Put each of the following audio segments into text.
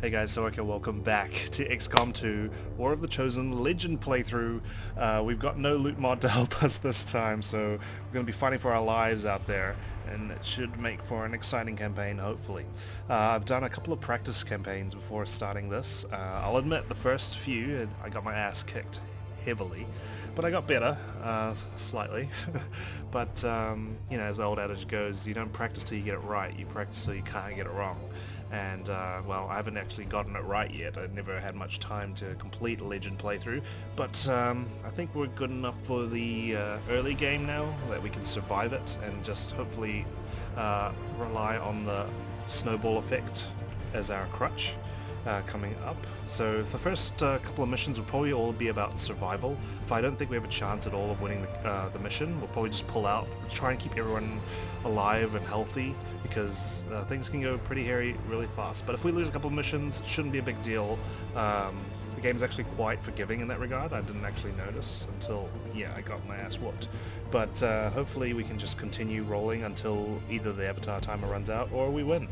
Hey guys, so okay, welcome back to XCOM 2 War of the Chosen Legend playthrough. We've got no loot mod to help us this time, so we're going to be fighting for our lives out there, and it should make for an exciting campaign, hopefully. I've done a couple of practice campaigns before starting this. I'll admit, the first few, I got my ass kicked heavily, but I got better, slightly. But, you know, as the old adage goes, you don't practice till you get it right, you practice till you can't get it wrong. And, well, I haven't actually gotten it right yet. I never had much time to complete a Legend playthrough, but I think we're good enough for the early game now that we can survive it and just hopefully rely on the snowball effect as our crutch coming up. So the first couple of missions will probably all be about survival. If I don't think we have a chance at all of winning the mission, we'll probably just pull out, try and keep everyone alive and healthy, because things can go pretty hairy really fast. But if we lose a couple of missions, it shouldn't be a big deal. The game's actually quite forgiving in that regard. I didn't actually notice until, yeah, I got my ass whooped. But hopefully we can just continue rolling until either the avatar timer runs out or we win.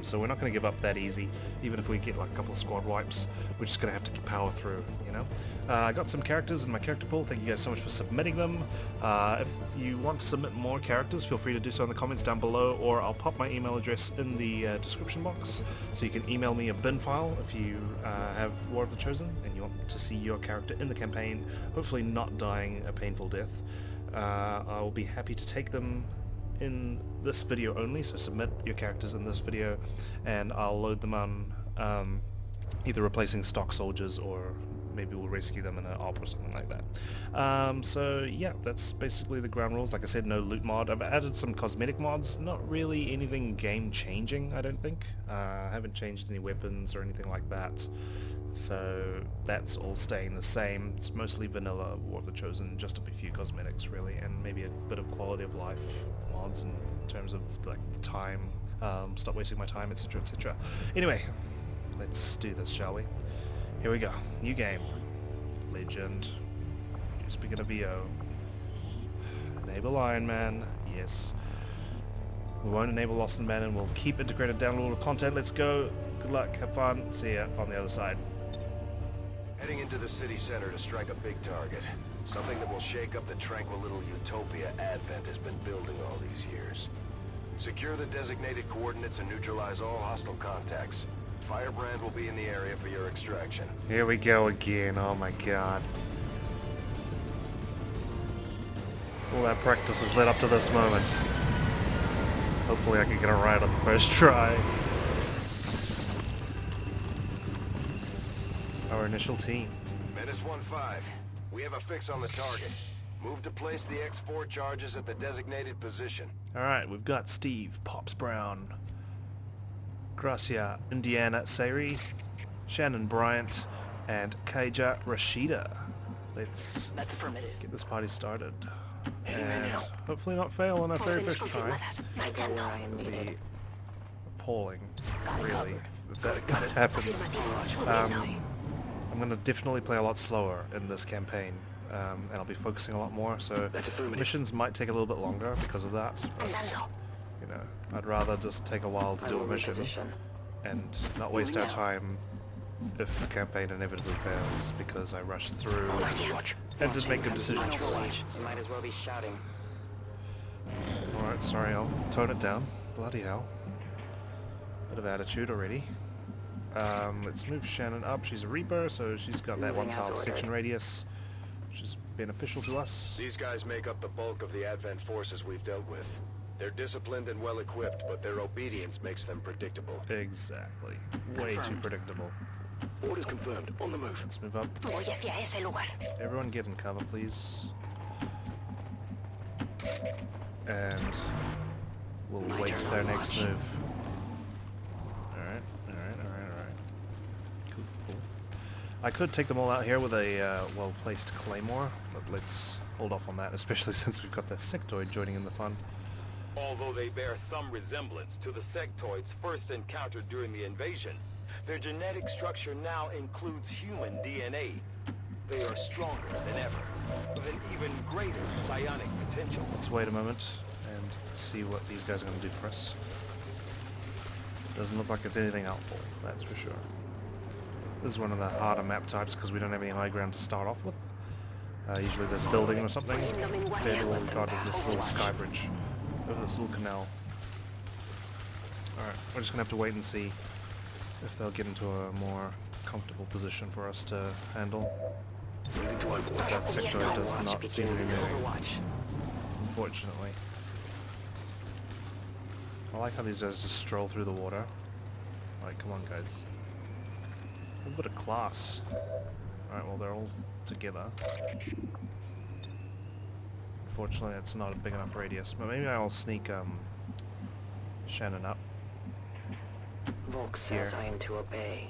So we're not going to give up that easy, even if we get like a couple of squad wipes. We're just going to have to power through, you know. I got some characters in my character pool. Thank you guys so much for submitting them. If you want to submit more characters, feel free to do so in the comments down below, or I'll pop my email address in the description box, so you can email me a bin file if you have War of the Chosen and you want to see your character in the campaign, hopefully not dying a painful death. I will be happy to take them in this video only, so submit your characters in this video and I'll load them on either replacing stock soldiers, or maybe we'll rescue them in an op or something like that. So yeah, that's basically the ground rules. Like I said, no loot mod. I've added some cosmetic mods, not really anything game changing, I don't think. I haven't changed any weapons or anything like that. So that's all staying the same. It's mostly vanilla War of the Chosen, just a few cosmetics really, and maybe a bit of quality of life mods in terms of like the time, stop wasting my time, etc, etc. Anyway, let's do this, shall we? Here we go. New game. Legend. Just begin a VO. Enable Ironman. Yes. We won't enable Lost and Abandoned. We'll keep integrated downloadable content. Let's go. Good luck. Have fun. See ya on the other side. Heading into the city center to strike a big target. Something that will shake up the tranquil little utopia Advent has been building all these years. Secure the designated coordinates and neutralize all hostile contacts. Firebrand will be in the area for your extraction. Here we go again. Oh my god. All that practice has led up to this moment. Hopefully I can get it right on the first try. Our initial team. Menace 1-5. We have a fix on the target. Move to place the X4 charges at the designated position. Alright, we've got Steve, Pops Brown, Gracia, Indiana Sayri, Shannon Bryant, and Kaija Rashida. Let's get this party started. And hopefully not fail on our very first time. It'll be appalling, really, if that happens. I'm going to definitely play a lot slower in this campaign, and I'll be focusing a lot more, so missions might take a little bit longer because of that, but, you know, I'd rather just take a while to do a mission and not waste our time if the campaign inevitably fails because I rushed through and didn't make good decisions. Alright, sorry, I'll tone it down. Bloody hell. Bit of attitude already. Let's move Shannon up. She's a Reaper, so she's got that one tile section radius, which is beneficial to us. These guys make up the bulk of the Advent forces we've dealt with. They're disciplined and well-equipped, but their obedience makes them predictable. Exactly. Way too predictable. Orders confirmed. On the move. Let's move up. Everyone get in cover, please. And we'll wait till their next move. Alright. Cool. I could take them all out here with a well-placed claymore, but let's hold off on that, especially since we've got that sectoid joining in the fun. Although they bear some resemblance to the sectoids first encountered during the invasion, their genetic structure now includes human DNA. They are stronger than ever, with an even greater psionic potential. Let's wait a moment and see what these guys are going to do for us. Doesn't look like it's anything helpful, that's for sure. This is one of the harder map types because we don't have any high ground to start off with. Usually there's a building or something. Instead, all we've got is this little sky bridge over this little canal. Alright, we're just going to have to wait and see if they'll get into a more comfortable position for us to handle. That sector does not seem to be moving, unfortunately. I like how these guys just stroll through the water. Like, come on guys. A little bit of class. Alright, well they're all together. Unfortunately it's not a big enough radius, but maybe I'll sneak Shannon up. Volk here. says I am to obey.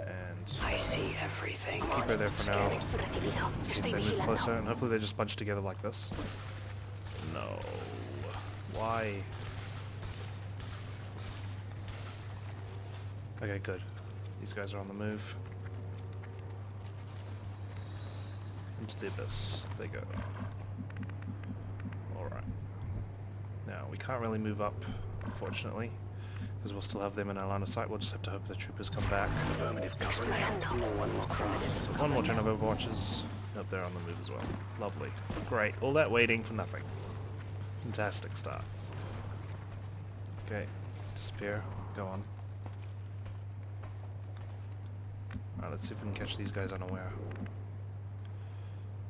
And I see everything. keep her there for now. See if they move closer, and hopefully they just bunch together like this. No. Why? Okay, good. These guys are on the move. Into the abyss. They go. Alright. Now, we can't really move up, unfortunately, because we'll still have them in our line of sight. We'll just have to hope the troopers come back. No one will cry. So one more turn of Overwatches. Nope, they're on the move as well. Lovely. Great. All that waiting for nothing. Fantastic start. Okay. Disappear. Go on. Alright, let's see if we can catch these guys unaware.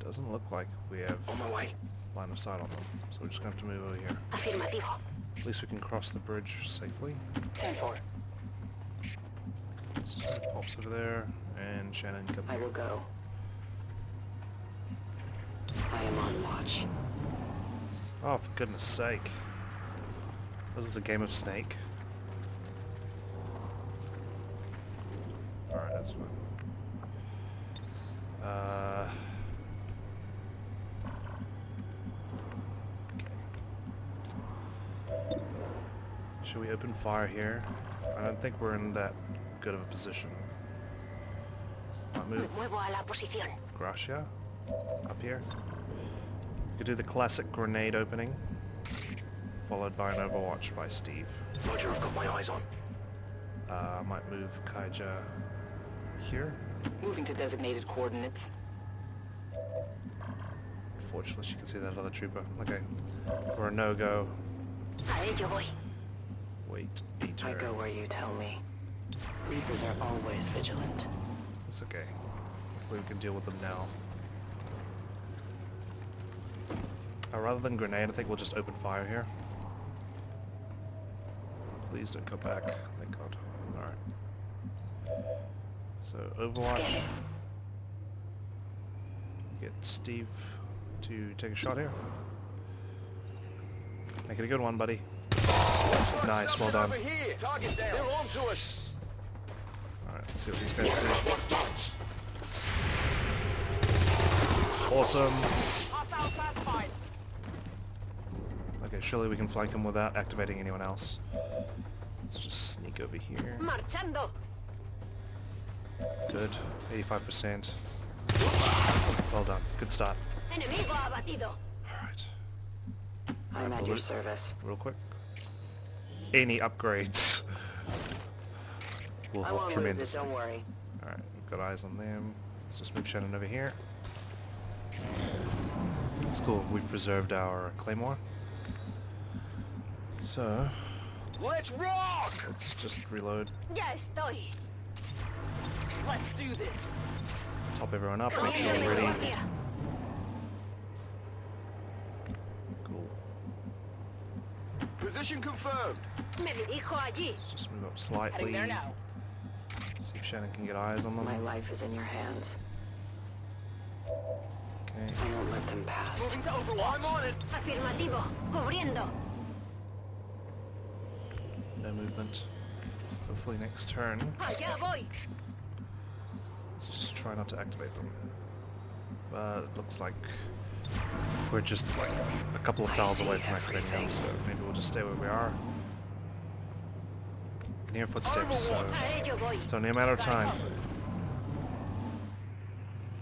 Doesn't look like we have On my way. line of sight on them, so we're just gonna have to move over here. Afirmativo. At least we can cross the bridge safely. 10-4. Pops over there, and Shannon come I here. will go. I am on watch. Oh, for goodness sake. This is a game of Snake. Alright, that's fine. Okay. Should we open fire here? I don't think we're in that good of a position. Might move Gracia up here. We could do the classic grenade opening, followed by an Overwatch by Steve. Roger, I've got my eyes on. I might move Kaija here. Moving to designated coordinates. Fortunately, she can see that other trooper. Okay. For a no-go. Wait a I turn. go where you tell me. Reapers are always vigilant. It's okay. Hopefully we can deal with them now. Rather than grenade, I think we'll just open fire here. Please don't come back. Thank God. Alright. So, Overwatch. Get Steve to take a shot here. Make it a good one, buddy. Nice, well done. Target down. They're on to us. Alright, let's see what these guys do. Awesome. Okay, surely we can flank them without activating anyone else. Let's just sneak over here. Good. 85%. Well done. Good start. Alright. I'm at your service. Real quick. Any upgrades will I help won't lose it, tremendously. don't worry. Alright, we've got eyes on them. Let's just move Shannon over here. That's cool. We've preserved our claymore. So, Let's rock! let's just reload. Let's do this. Top everyone up. Make sure we're ready. Cool. Position confirmed. Let's just move up slightly. See if Shannon can get eyes on them. My life is in your hands. Okay. I won't let them pass. Moving to Overwatch. I'm on it. No movement. Hopefully next turn. Let's just try not to activate them. But it looks like we're just like a couple of tiles away from activating them, so maybe we'll just stay where we are. I can hear footsteps, so it's only a matter of time.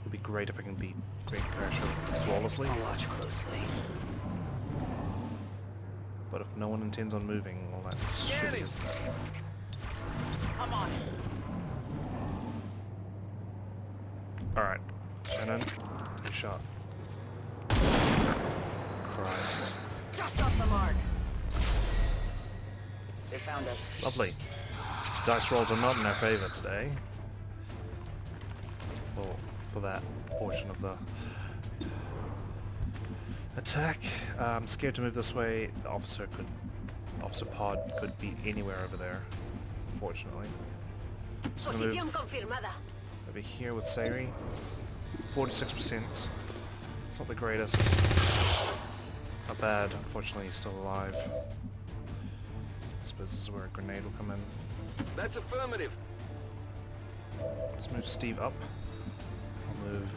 It'd be great if I can beat Gatecrasher flawlessly, I'll watch closely. but if no one intends on moving, well that's shitty, isn't it? I'm on it. Alright. Shannon, good shot. Christ. Just off the mark. They found us. Lovely. Dice rolls are not in our favor today. Well, for that portion of the attack. I'm scared to move this way. The officer pod could be anywhere over there, unfortunately. So I'm gonna move over here with Sayri. 46%. It's not the greatest. Not bad. Unfortunately, he's still alive. I suppose this is where a grenade will come in. That's affirmative. Let's move Steve up. I'll move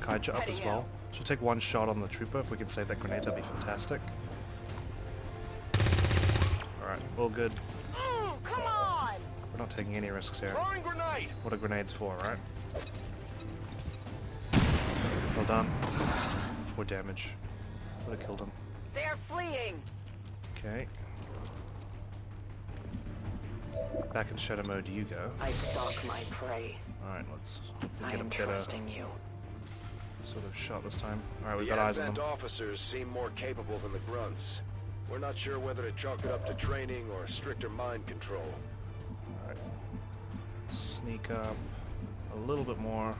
Kaija up as well. She'll take one shot on the trooper. If we can save that grenade, that'd be fantastic. Alright, all good. Come on! We're not taking any risks here. Throwing grenade. What are grenades for, right? Well done. 4 damage. Would have killed him. They're fleeing! Okay. Back in shadow mode you go. I stalk my prey. Alright, let's hopefully I get a am better trusting you. sort of shot this time. Alright, we've The got eyes on Advent them. officers seem more capable than the grunts. We're not sure whether to chalk it up to training or stricter mind control. Alright. Sneak up a little bit more,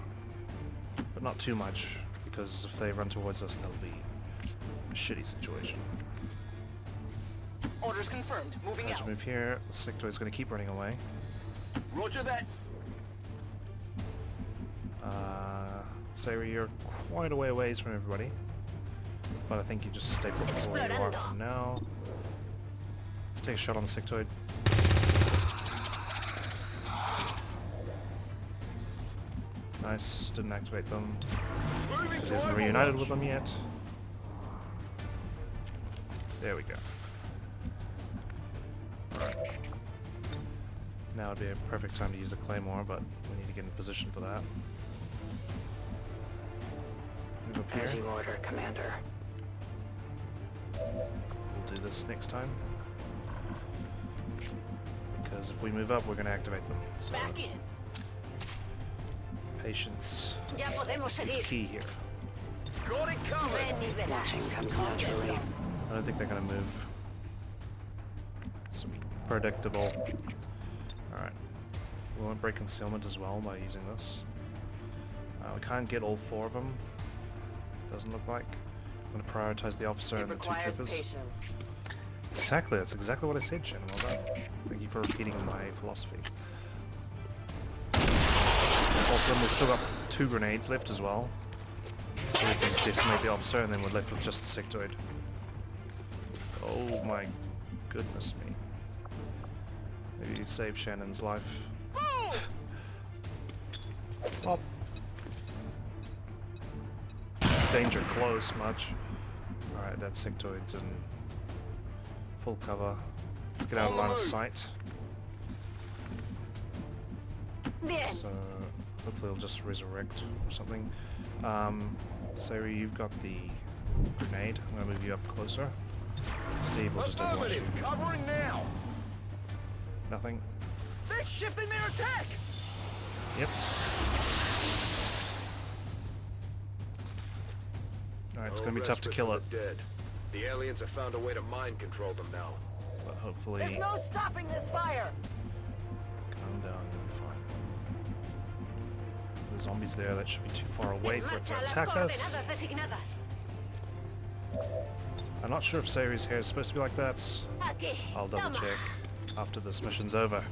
but not too much, because if they run towards us, that'll be a shitty situation. Orders confirmed. Moving Let's out. move here. The sectoid's going to keep running away. Roger that. Sayri, you're quite a way away from everybody, but I think you just stay put where you are for now. Let's take a shot on the sectoid. Nice, didn't activate them. Because he hasn't reunited with them yet. There we go. Alright. Now would be a perfect time to use the claymore, but we need to get in position for that. Move up As here. you order, Commander. We'll do this next time. Because if we move up, we're going to activate them. So Back in. patience Ya podemos is seguir. key here. Got it covered. Ven y verás. Watching comes naturally. I don't think they're going to move. It's predictable. Alright. We won't break concealment as well by using this. We can't get all 4 of them. Doesn't look like. I'm going to prioritize the officer It and the 2 requires troopers. patience. Exactly, that's exactly what I said, Shen. Well done. Thank you for repeating my philosophy. Awesome, we've still got 2 grenades left as well. So we can decimate the officer and then we're left with just the sectoid. Oh my goodness me. Maybe you save Shannon's life. Oh. Danger close, much. Alright, that sectoid's in full cover. Let's get out of line of sight. Bien. So hopefully it'll just resurrect or something. Sayri, you've got the grenade. I'm gonna move you up closer. Steve will just overwatch you. Affirmative. Covering now. Nothing. They're shifting their attack. Yep. Alright, it's No gonna be tough to respite kill for it, the dead. The aliens have found a way to mind control them now. but hopefully There's no stopping this fire. calm down, you'll be fine. The zombies there, that should be too far away for it to attack us. I'm not sure if Sayri's hair is supposed to be like that. I'll double check after this mission's over.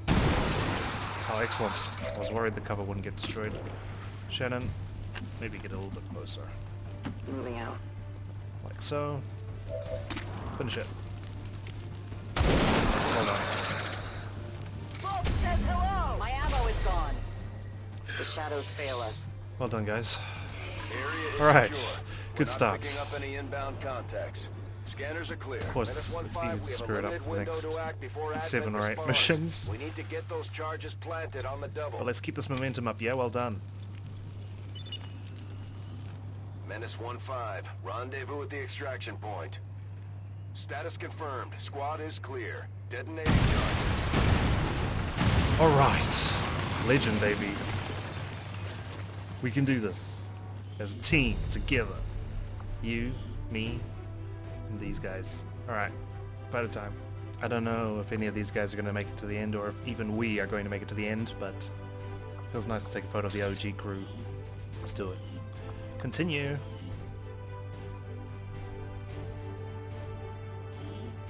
Oh, excellent. I was worried the cover wouldn't get destroyed. Shannon, maybe get a little bit closer. Moving out. Like so. Finish it. Well done. Bolt says hello. My ammo is gone. The shadows fail us. Well done, guys. Area is Alright, secure. good We're start. not picking up any inbound contacts. Scanners are clear. Of course, Menace it's 1-5, easy to we have a screw it up limited for the window next to act before 7 or 8 Advent missions. responds. We need to get those charges planted on the double. But let's keep this momentum up, yeah? Well done. Menace 1-5, rendezvous at the extraction point. Status confirmed. Squad is clear. Detonating charges. Alright. Legend, baby. We can do this. As a team, together. You, me, and these guys. Alright, photo time. I don't know if any of these guys are going to make it to the end, or if even we are going to make it to the end, but it feels nice to take a photo of the OG crew. Let's do it. Continue.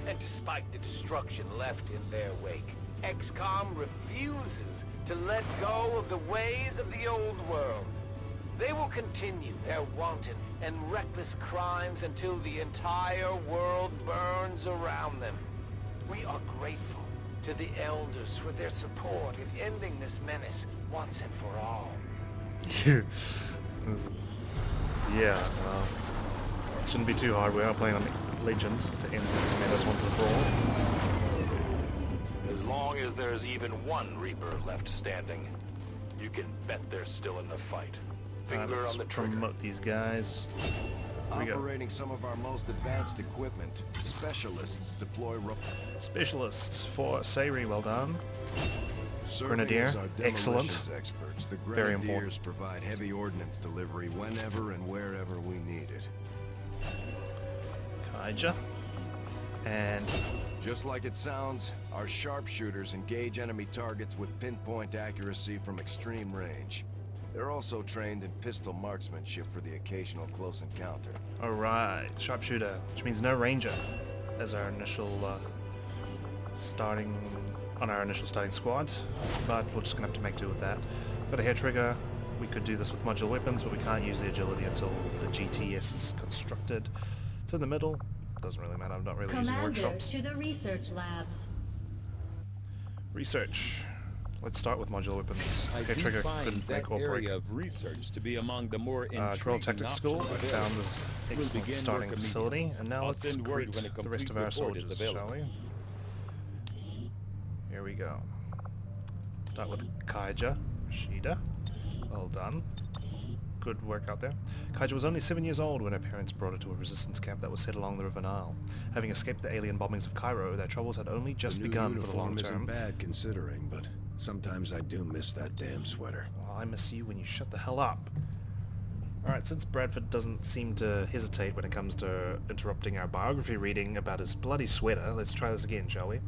And despite the destruction left in their wake, XCOM refuses to let go of the ways of the old world. They will continue their wanton and reckless crimes until the entire world burns around them. We are grateful to the Elders for their support in ending this menace once and for all. Yeah, well, shouldn't be too hard. We are playing on Legend to end this menace once and for all. As long as there's even one Reaper left standing, you can bet they're still in the fight. Finger Let's on the trigger. promote these guys. Here we go. Operating some of our most advanced equipment, specialists deploy Specialist for Sayri, well done. Serving Grenadier, as our excellent. demolitions experts, the Very important. Grenadiers provide heavy ordnance delivery whenever and wherever we need it. Kaija. And Just like it sounds, our sharpshooters engage enemy targets with pinpoint accuracy from extreme range. They're also trained in pistol marksmanship for the occasional close encounter. alright, sharpshooter, which means no ranger as our initial starting squad, but we're just gonna have to make do with that. Got a hair trigger. We could do this with modular weapons, but we can't use the agility until the GTS is constructed. It's in the middle. Doesn't really matter. I'm not really using Commander workshops. to the research labs. Research. Let's start with modular weapons. I Hair do trigger find couldn't that make or break. area of research to be among the more intriguing Guerrilla Tactics School, options we available. found this We'll excellent begin starting work facility, immediately. and now I'll let's send word greet when a the rest complete of our report is soldiers, shall available. we? Here we go. Start with Kaija, Shida. Well done. Good work out there. Kaija was only 7 years old when her parents brought her to a resistance camp that was set along the River Nile. Having escaped the alien bombings of Cairo, their troubles had only just begun for the long term. Isn't bad considering, but sometimes I do miss that damn sweater. Well, I miss you when you shut the hell up. Alright, since Bradford doesn't seem to hesitate when it comes to interrupting our biography reading about his bloody sweater, let's try this again, shall we?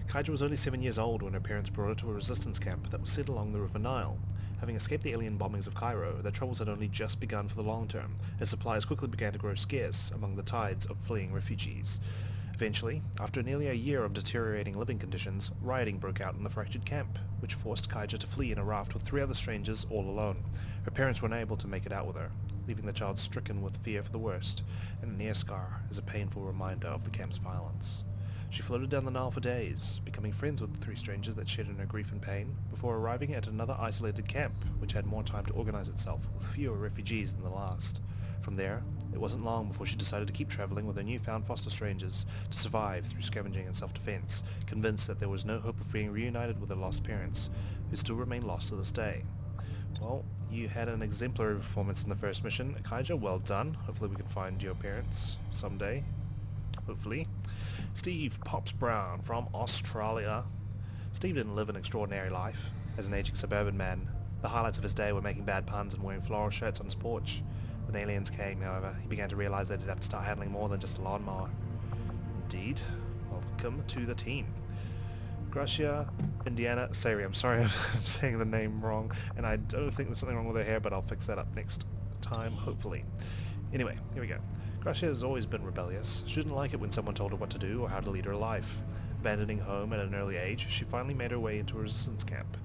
Kaija was only 7 years old when her parents brought her to a resistance camp that was set along the River Nile. Having escaped the alien bombings of Cairo, their troubles had only just begun for the long term, as supplies quickly began to grow scarce among the tides of fleeing refugees. Eventually, after nearly a year of deteriorating living conditions, rioting broke out in the fractured camp, which forced Kaija to flee in a raft with 3 other strangers all alone. Her parents were unable to make it out with her, leaving the child stricken with fear for the worst, and a near scar is a painful reminder of the camp's violence. She floated down the Nile for days, becoming friends with the 3 strangers that shared in her grief and pain, before arriving at another isolated camp, which had more time to organize itself, with fewer refugees than the last. From there, it wasn't long before she decided to keep traveling with her newfound foster strangers, to survive through scavenging and self-defense, convinced that there was no hope of being reunited with her lost parents, who still remain lost to this day. Well, you had an exemplary performance in the first mission, Kaija, well done. Hopefully we can find your parents someday. Hopefully. Steve Pops Brown from Australia. Steve didn't live an extraordinary life. As an aging suburban man, the highlights of his day were making bad puns and wearing floral shirts on his porch. When aliens came, however, he began to realize that he'd have to start handling more than just a lawnmower. Indeed. Welcome to the team. Gracia, Indiana, Sayri. I'm sorry I'm saying the name wrong, and I don't think there's something wrong with her hair, but I'll fix that up next time, hopefully. Anyway, here we go. Gracia has always been rebellious. She didn't like it when someone told her what to do or how to lead her life. Abandoning home at an early age, she finally made her way into a resistance camp.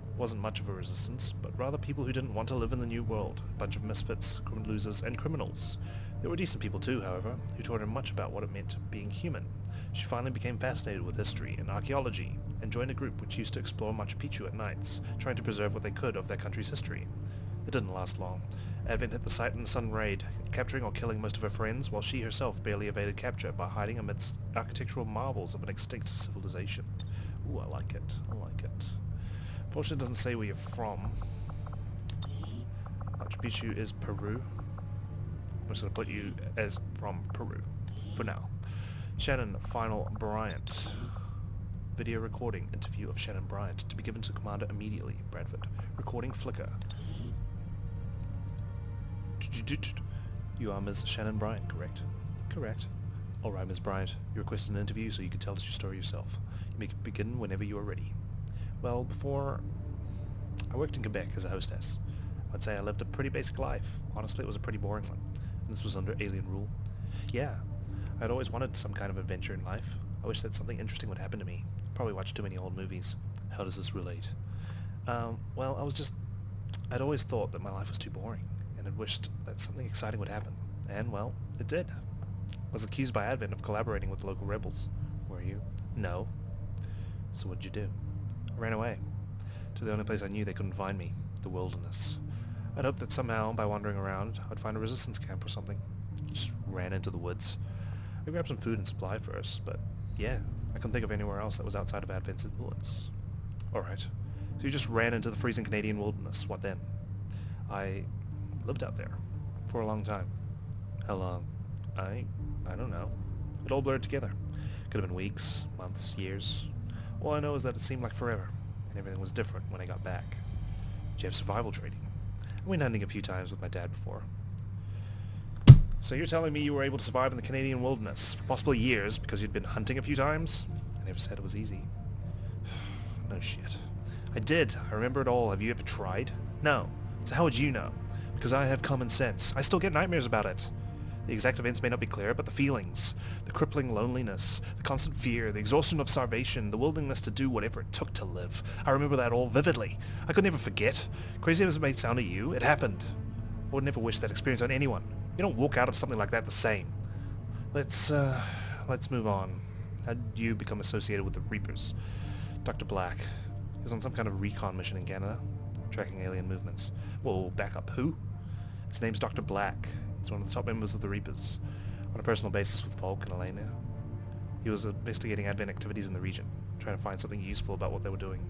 It wasn't much of a resistance, but rather people who didn't want to live in the new world. A bunch of misfits, losers, and criminals. There were decent people too, however, who taught her much about what it meant being human. She finally became fascinated with history and archaeology, and joined a group which used to explore Machu Picchu at nights, trying to preserve what they could of their country's history. It didn't last long. Advent hit the site in a sudden raid, capturing or killing most of her friends, while she herself barely evaded capture by hiding amidst architectural marvels of an extinct civilization. Ooh, I like it. I like it. Unfortunately, it doesn't say where you're from. Machu Picchu is Peru. I'm just going to put you as from Peru, for now. Shannon Final Bryant. Video recording interview of Shannon Bryant to be given to Commander immediately. Bradford. Recording flicker. You are Ms. Shannon Bryant, correct? Correct. Alright, Ms. Bryant, you requested an interview so you could tell us your story yourself. You may begin whenever you are ready. Well, before... I worked in Quebec as a hostess. I'd say I lived a pretty basic life. Honestly, it was a pretty boring one. And this was under alien rule. Yeah, I'd always wanted some kind of adventure in life. I wish that something interesting would happen to me. Probably watched too many old movies. How does this relate? Well, I'd always thought that my life was too boring, and had wished that something exciting would happen. And, well, it did. I was accused by Advent of collaborating with the local rebels. Were you? No. So what'd you do? I ran away. To the only place I knew they couldn't find me. The wilderness. I'd hoped that somehow, by wandering around, I'd find a resistance camp or something. Just ran into the woods. I grabbed some food and supply first, but yeah, I couldn't think of anywhere else that was outside of Advent's influence. Alright. So you just ran into the freezing Canadian wilderness. What then? I lived out there. For a long time. How long? I don't know. It all blurred together. Could have been weeks, months, years. All I know is that it seemed like forever, and everything was different when I got back. Did you have survival training? I went hunting a few times with my dad before. So you're telling me you were able to survive in the Canadian wilderness for possibly years because you'd been hunting a few times? I never said it was easy. No shit. I did. I remember it all. Have you ever tried? No. So how would you know? Because I have common sense. I still get nightmares about it. The exact events may not be clear, but the feelings, the crippling loneliness, the constant fear, the exhaustion of starvation, the willingness to do whatever it took to live. I remember that all vividly. I could never forget. Crazy as it may sound to you, it happened. I would never wish that experience on anyone. You don't walk out of something like that the same. Let's move on. How did you become associated with the Reapers? Dr. Black. He was on some kind of recon mission in Canada, tracking alien movements. Whoa, back up. Who? His name's Dr. Black. He's one of the top members of the Reapers, on a personal basis with Volk and Elena. He was investigating Advent activities in the region, trying to find something useful about what they were doing.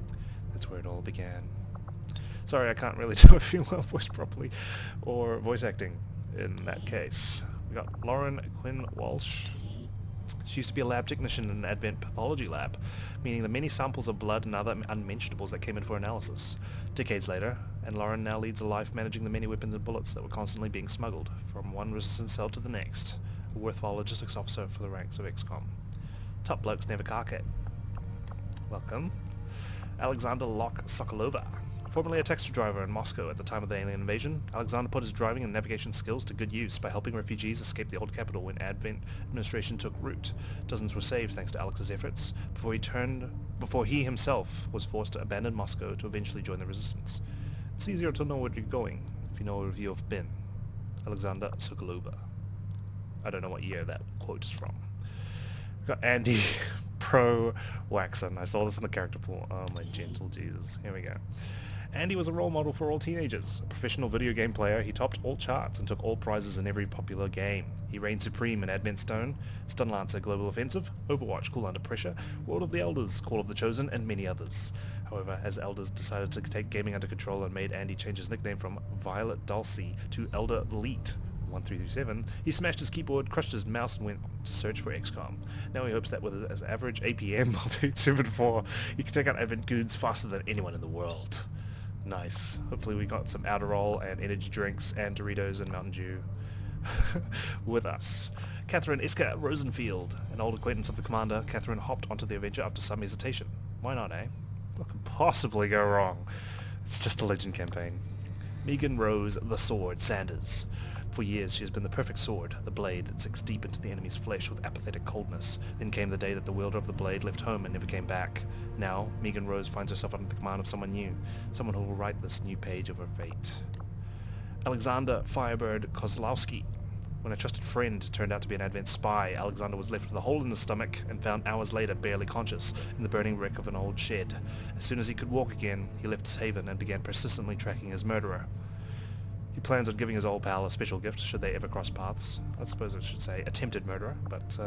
That's where it all began. Sorry, I can't really do a female voice properly, or voice acting in that case. We got Lauren Quinn Walsh. She used to be a lab technician in an Advent pathology lab, meaning the many samples of blood and other unmentionables that came in for analysis. Decades later, and Lauren now leads a life managing the many weapons and bullets that were constantly being smuggled from one resistance cell to the next, a worthwhile logistics officer for the ranks of XCOM. Top blokes never carcat. Welcome. Alexander Locke Sokolova. Formerly a taxi driver in Moscow at the time of the alien invasion, Alexander put his driving and navigation skills to good use by helping refugees escape the old capital when Advent administration took root. Dozens were saved thanks to Alex's efforts, before he himself was forced to abandon Moscow to eventually join the resistance. It's easier to know where you're going if you know where you've been. Alexander Sokolova. I don't know what year that quote is from. We've got Andy Pro Waxon. I saw this in the character pool. Oh my gentle Jesus. Here we go. Andy was a role model for all teenagers. A professional video game player, he topped all charts and took all prizes in every popular game. He reigned supreme in Advent Stone, Stun Lancer Global Offensive, Overwatch Cool Under Pressure, World of the Elders, Call of the Chosen, and many others. However, as Elders decided to take gaming under control and made Andy change his nickname from Violet Dulcie to Elder Elite 1337, he smashed his keyboard, crushed his mouse, and went to search for XCOM. Now he hopes that with his average APM of 874, he can take out Advent goons faster than anyone in the world. Nice. Hopefully we got some Adderall and energy drinks and Doritos and Mountain Dew with us. Catherine Iska Rosenfield, an old acquaintance of the commander, Catherine hopped onto the adventure after some hesitation. Why not, eh? What could possibly go wrong? It's just a legend campaign. Megan Rose the Sword Sanders. For years she has been the perfect sword, the blade that sinks deep into the enemy's flesh with apathetic coldness. Then came the day that the wielder of the blade left home and never came back. Now, Megan Rose finds herself under the command of someone new, someone who will write this new page of her fate. Alexander Firebird Kozlowski. When a trusted friend turned out to be an Advent spy, Alexander was left with a hole in his stomach and found hours later barely conscious in the burning wreck of an old shed. As soon as he could walk again, he left his haven and began persistently tracking his murderer. He plans on giving his old pal a special gift should they ever cross paths. I suppose I should say attempted murderer, but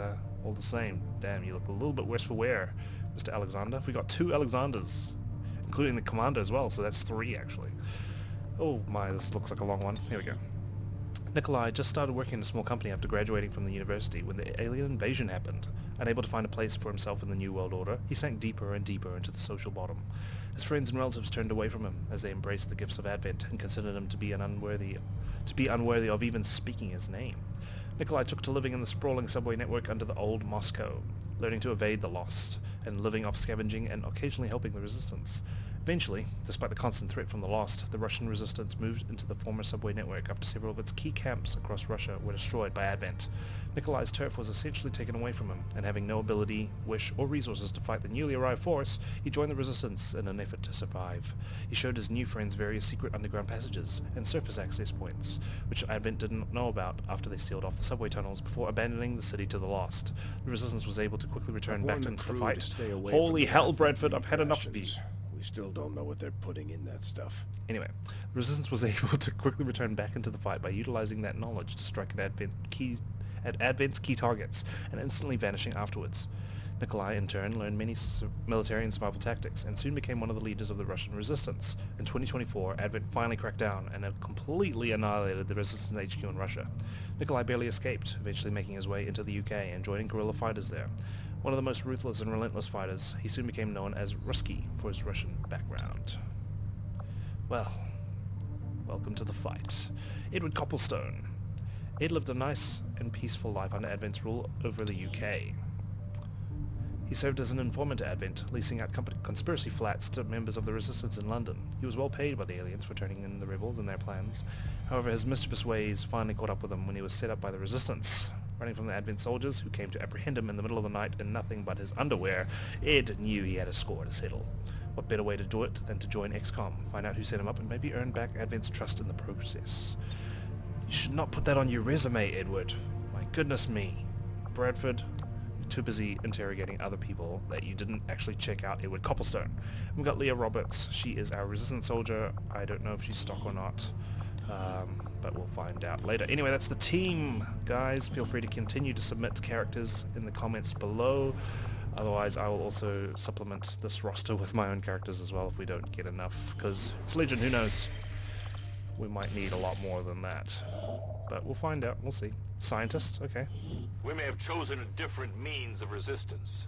all the same, damn, you look a little bit worse for wear, Mr. Alexander. We got 2 Alexanders, including the commander as well, so that's 3 actually. Oh my, this looks like a long one. Here we go. Nikolai just started working in a small company after graduating from the university when the alien invasion happened. Unable to find a place for himself in the New World Order, he sank deeper and deeper into the social bottom. His friends and relatives turned away from him as they embraced the gifts of Advent and considered him to be unworthy of even speaking his name. Nikolai took to living in the sprawling subway network under the old Moscow, learning to evade the Lost and living off scavenging and occasionally helping the Resistance. Eventually, despite the constant threat from the Lost, the Russian Resistance moved into the former subway network after several of its key camps across Russia were destroyed by Advent. Nikolai's turf was essentially taken away from him, and having no ability, wish, or resources to fight the newly arrived force, he joined the Resistance in an effort to survive. He showed his new friends various secret underground passages and surface access points, which Advent didn't know about after they sealed off the subway tunnels before abandoning the city to the Lost. The Resistance was able to quickly return back into the fight. Holy hell, Bradford, I've had enough of you. We still don't know what they're putting in that stuff. Anyway, the Resistance was able to quickly return back into the fight by utilizing that knowledge to strike at Advent's key targets and instantly vanishing afterwards. Nikolai, in turn, learned many military and survival tactics and soon became one of the leaders of the Russian Resistance. In 2024, Advent finally cracked down and completely annihilated the Resistance HQ in Russia. Nikolai barely escaped, eventually making his way into the UK and joining guerrilla fighters there. One of the most ruthless and relentless fighters, he soon became known as Ruski for his Russian background. Well, welcome to the fight. Edward Copplestone. Ed lived a nice and peaceful life under Advent's rule over the UK. He served as an informant to Advent, leasing out conspiracy flats to members of the Resistance in London. He was well paid by the aliens for turning in the rebels and their plans. However, his mischievous ways finally caught up with him when he was set up by the Resistance. Running from the Advent soldiers, who came to apprehend him in the middle of the night in nothing but his underwear, Ed knew he had a score to settle. What better way to do it than to join XCOM, find out who set him up, and maybe earn back Advent's trust in the process. You should not put that on your resume, Edward. My goodness me. Bradford, you're too busy interrogating other people that you didn't actually check out Edward Copplestone. We've got Leah Roberts. She is our Resistance soldier. I don't know if she's stock or not. But we'll find out later. Anyway, that's the team, guys. Feel free to continue to submit characters in the comments below. Otherwise, I will also supplement this roster with my own characters as well if we don't get enough, because it's Legion, who knows? We might need a lot more than that. But we'll find out. We'll see. Scientist? Okay. We may have chosen a different means of resistance,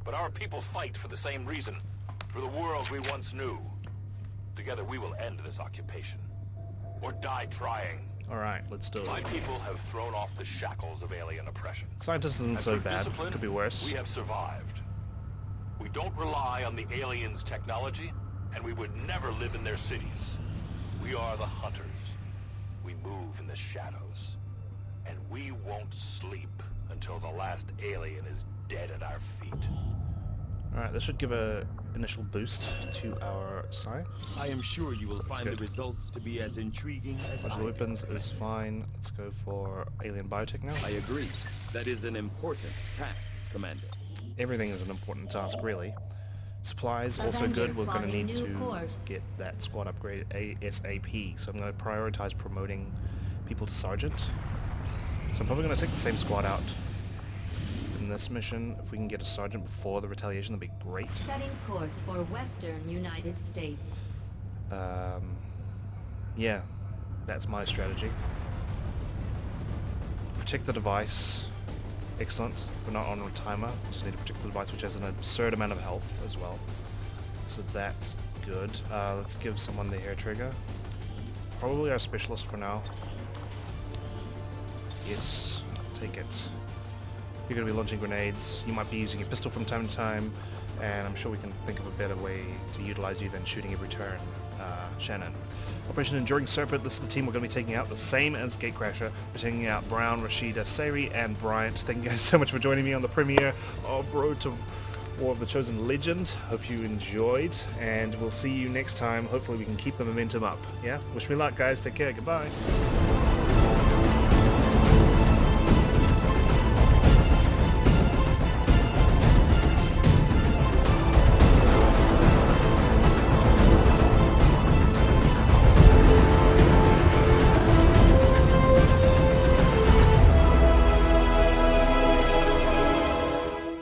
but our people fight for the same reason, for the world we once knew. Together we will end this occupation. Or die trying. Alright, let's do it. My people have thrown off the shackles of alien oppression. Scientist isn't so bad. Could be worse. We have survived. We don't rely on the aliens' technology, and we would never live in their cities. We are the hunters. We move in the shadows. And we won't sleep until the last alien is dead at our feet. Alright, this should give a initial boost to our science. I am sure you will find the results to be as intriguing as Bunch of the weapons is fine. Let's go for alien biotech now. I agree. That is an important task, Commander. Everything is an important task, really. Supplies also good. We're going to need to get that squad upgrade ASAP. So I'm going to prioritize promoting people to sergeant. So I'm probably going to take the same squad out in this mission. If we can get a sergeant before the retaliation, that'd be great. Setting course for Western United States. Yeah, that's my strategy. Protect the device. Excellent. We're not on a timer. We just need to protect the device, which has an absurd amount of health as well. So that's good. Let's give someone the hair trigger. Probably our specialist for now. Yes, take it. You're going to be launching grenades. You might be using your pistol from time to time, and I'm sure we can think of a better way to utilize you than shooting every turn. Shannon. Operation Enduring Serpent, this is the team we're going to be taking out, the same as Gatecrasher. We're taking out Brown, Rashida, Sari, and Bryant. Thank you guys so much for joining me on the premiere of Road to War of the Chosen Legend. Hope you enjoyed, and we'll see you next time. Hopefully we can keep the momentum up. Yeah? Wish me luck, guys. Take care. Goodbye.